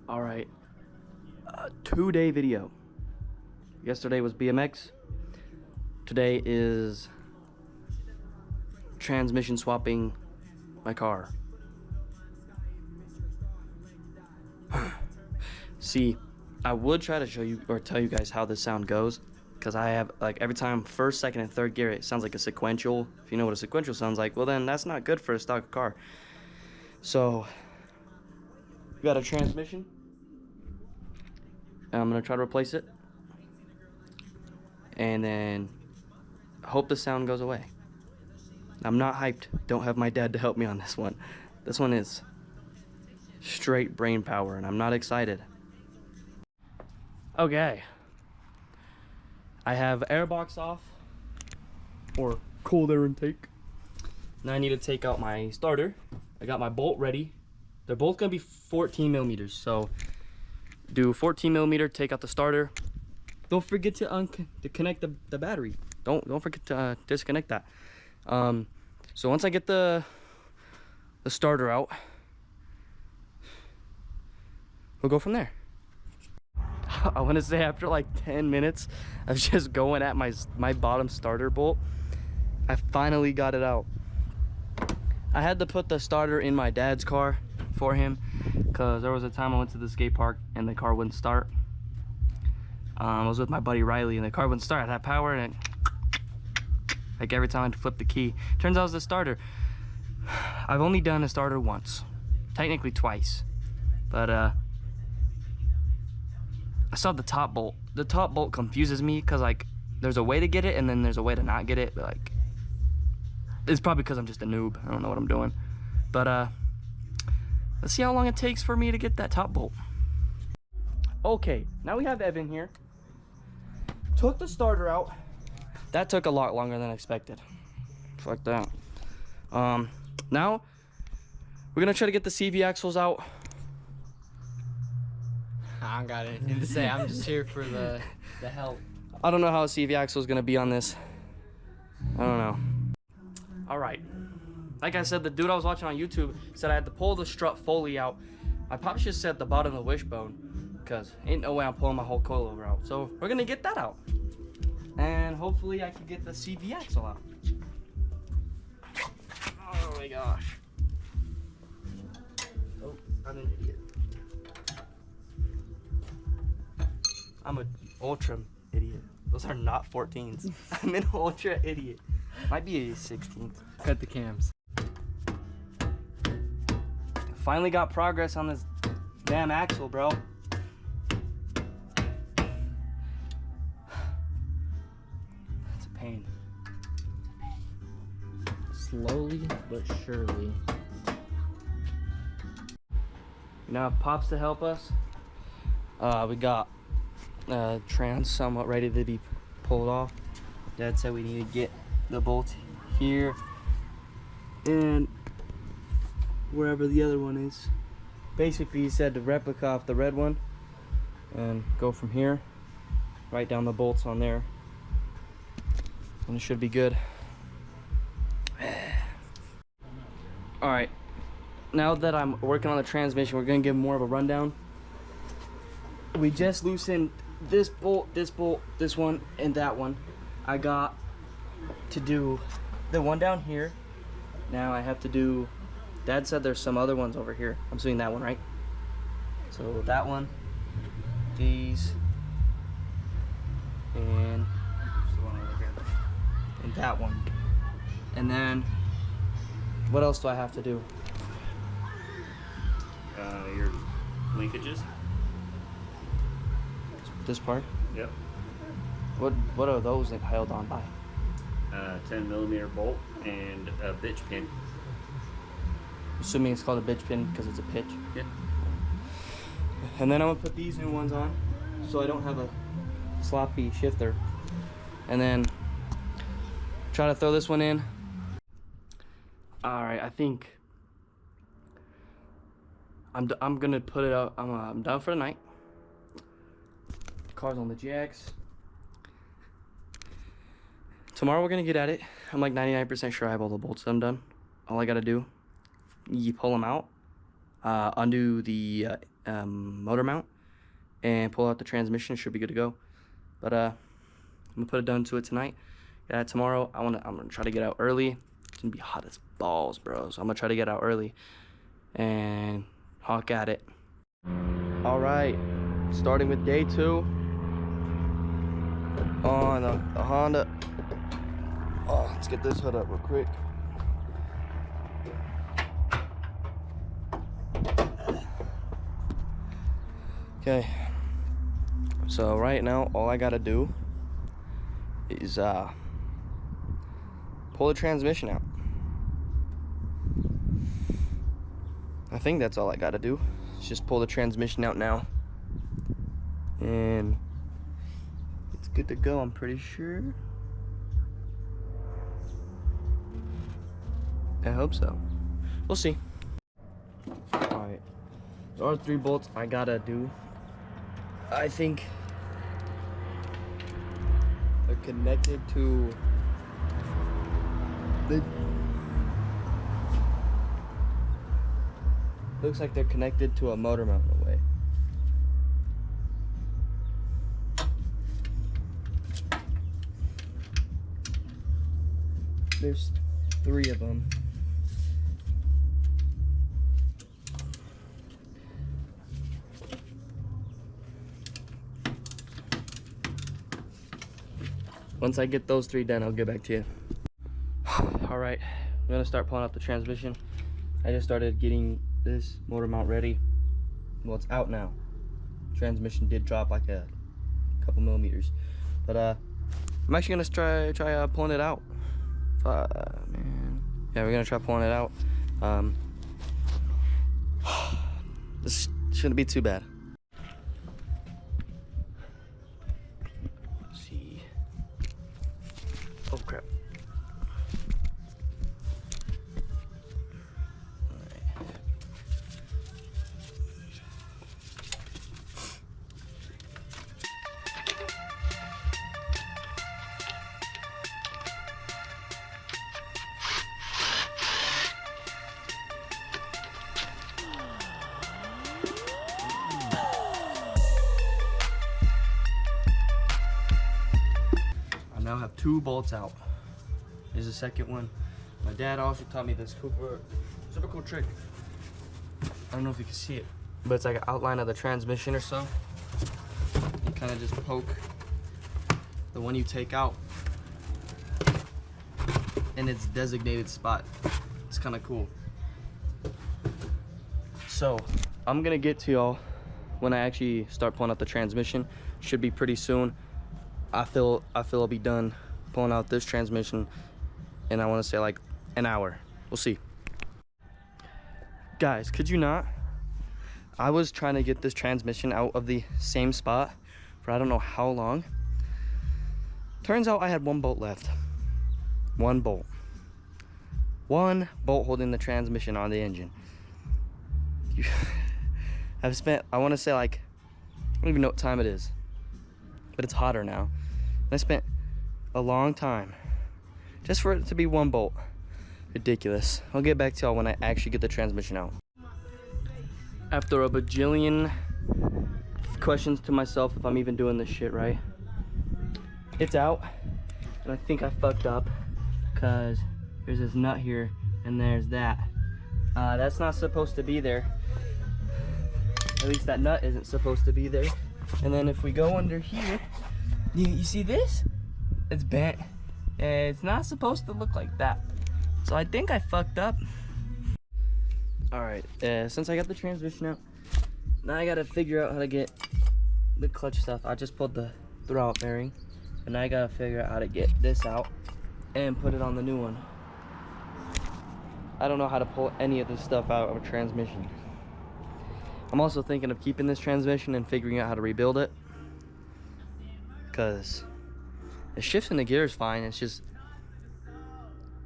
All right, 2-day video. Yesterday was BMX. Today is transmission swapping my car. See, I would try to show you or tell you guys how this sound goes, because I have, like, every time first, second, and third gear, it sounds like a sequential. If you know what a sequential sounds like, well then that's not good for a stock car. So, we got a transmission, and I'm gonna try to replace it, and then hope the sound goes away. I'm not hyped. Don't have my dad to help me on this one. This one is straight brain power, and I'm not excited. Okay. I have air box off, or cold air intake. Now I need to take out my starter. I got my bolt ready. They're both gonna be 14 millimeters. So do 14 millimeter, take out the starter. Don't forget to connect the battery. Don't forget to disconnect that. So once I get the starter out, we'll go from there. I want to say after like 10 minutes of just going at my bottom starter bolt, I finally got it out. I had to put the starter in my dad's car for him because there was a time I went to the skate park and the car wouldn't start. I was with my buddy Riley and the car wouldn't start. I had power and like every time I flipped the key. Turns out it was the starter. I've only done a starter once, technically twice, but I saw the top bolt. The top bolt confuses me because like there's a way to get it and then there's a way to not get it, but like it's probably because I'm just a noob. I don't know what I'm doing. But let's see how long it takes for me to get that top bolt. Okay, now we have Evan here. Took the starter out. That took a lot longer than expected. Fuck that. Now we're gonna try to get the CV axles out. I don't got anything to say. I'm just here for the help. I don't know how a CV axle is gonna be on this. I don't know. All right. Like I said, the dude I was watching on YouTube said I had to pull the strut fully out. I probably should set the bottom of the wishbone, because ain't no way I'm pulling my whole coilover out. So we're gonna get that out. And hopefully I can get the CV axle out. Oh my gosh. Oh, I'm an idiot. I'm an ultra idiot. Those are not 14s. I'm an ultra idiot. Might be a 16th. Cut the cams. Finally got progress on this damn axle, bro. It's a pain. Slowly but surely. We now have Pops to help us. We got trans somewhat ready to be pulled off. Dad said we need to get the bolt here and wherever the other one is. Basically, he said to replica off the red one and go from here right down the bolts on there, and it should be good. All right, now that I'm working on the transmission, we're gonna give more of a rundown. We just loosened this bolt, this one, and that one. I got to do the one down here. Now I have to do, Dad said there's some other ones over here. I'm doing that one, right? So that one, these, and that one. And then, what else do I have to do? Your linkages. This part? Yep. What are those that held on by? 10 millimeter bolt and a bitch pin. Assuming it's called a bitch pin because it's a pitch. Yeah. And then I'm gonna put these new ones on so I don't have a sloppy shifter. And then try to throw this one in. All right, I think I'm gonna put it up. I'm done for the night. Car's on the jacks. Tomorrow we're gonna get at it. I'm like 99% sure I have all the bolts undone. All I gotta do, you pull them out. undo the motor mount and pull out the transmission. It should be good to go. But I'm gonna put a done to it tonight. Yeah, tomorrow I'm gonna try to get out early. It's gonna be hot as balls, bro. So I'm gonna try to get out early and honk at it. All right, starting with day 2 on the Honda. Oh, let's get this hood up real quick. Okay, so right now all I gotta do is pull the transmission out. I think that's all I gotta do. It's just pull the transmission out now, and it's good to go, I'm pretty sure. I hope so. We'll see. Alright, there are 3 bolts I gotta do. I think they're connected to the... Looks like they're connected to a motor mount in a way. There's 3 of them. Once I get those 3 done, I'll get back to you. All right, I'm gonna start pulling out the transmission. I just started getting this motor mount ready. Well, it's out now. Transmission did drop like a couple millimeters, but I'm actually gonna try pulling it out. Man, yeah, we're gonna try pulling it out. This shouldn't be too bad. Let's see. Oh crap. I now have 2 bolts out. Here's the second one. My dad also taught me this super cool trick. I don't know if you can see it, but it's like an outline of the transmission or so. You kind of just poke the one you take out in its designated spot. It's kind of cool. So I'm gonna get to y'all when I actually start pulling out the transmission. Should be pretty soon. I feel I'll be done pulling out this transmission, and I want to say like an hour. We'll see. Guys, could you not? I was trying to get this transmission out of the same spot for I don't know how long. Turns out I had 1 bolt left. 1 bolt. 1 bolt holding the transmission on the engine. I've spent, I want to say like, I don't even know what time it is, but it's hotter now. I spent a long time just for it to be 1 bolt. Ridiculous. I'll get back to y'all when I actually get the transmission out. After a bajillion questions to myself if I'm even doing this shit right, it's out, and I think I fucked up because there's this nut here and there's that. That's not supposed to be there. At least that nut isn't supposed to be there. And then if we go under here, you see this? It's bent. It's not supposed to look like that. So I think I fucked up. Alright, since I got the transmission out, now I gotta figure out how to get the clutch stuff. I just pulled the throwout bearing, and I gotta figure out how to get this out and put it on the new one. I don't know how to pull any of this stuff out of a transmission. I'm also thinking of keeping this transmission and figuring out how to rebuild it, because the shifts in the gear is fine. It's just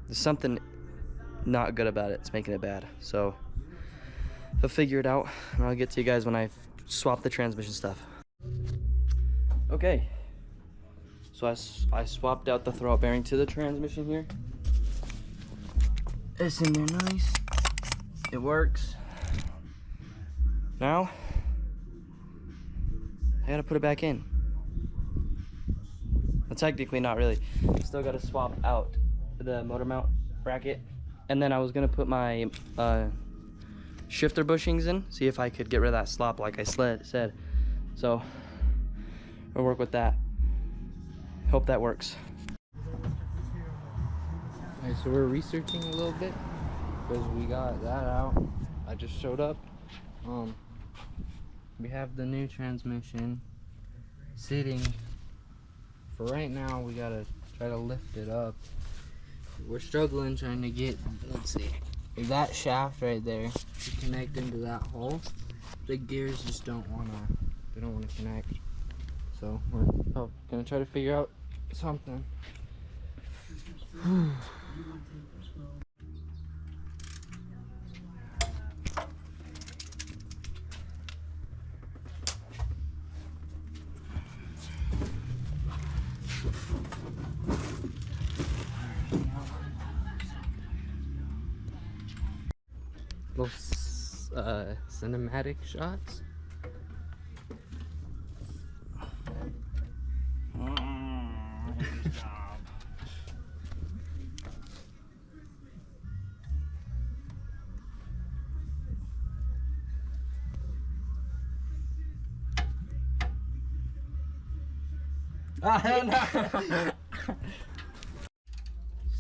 there's something not good about it. It's making it bad. So I'll figure it out, and I'll get to you guys when I swap the transmission stuff. Okay, so I swapped out the throwout bearing to the transmission here. It's in there nice. It works. Now, I gotta put it back in. Well, technically not really. Still gotta swap out the motor mount bracket. And then I was gonna put my shifter bushings in, see if I could get rid of that slop like I said. So, we'll work with that. Hope that works. Alright, so we're researching a little bit because we got that out. I just showed up. We have the new transmission sitting. For right now, we gotta try to lift it up. We're struggling trying to get, let's see, that shaft right there to connect into that hole. The gears just don't wanna connect. So we're gonna try to figure out something. Little cinematic shots.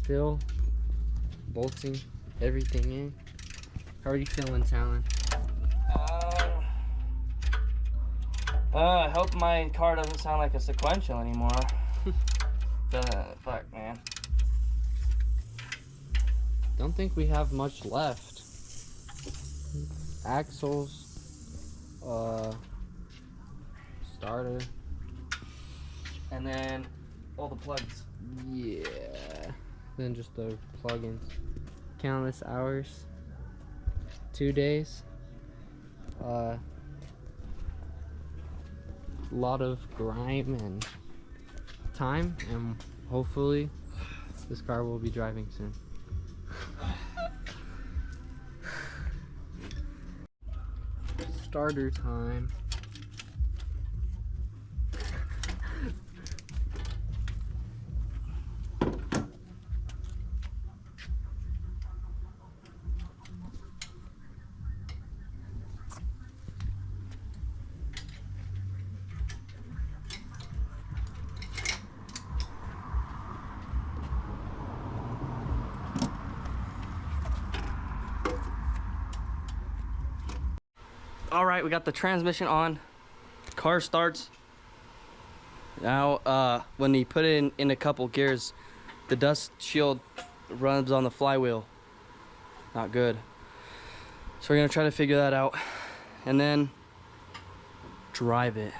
Still bolting everything in. How are you feeling, Talon? I hope my car doesn't sound like a sequential anymore. Fuck, man. Don't think we have much left. Axles, starter, And then all the plugs. yeah. Then just the plugins. Countless hours. 2 days. Lot of grime and time, and hopefully this car will be driving soon. Starter time. All right, we got the transmission on. Car starts. Now, when you put it in a couple gears, the dust shield runs on the flywheel. Not good. So we're gonna try to figure that out and then drive it.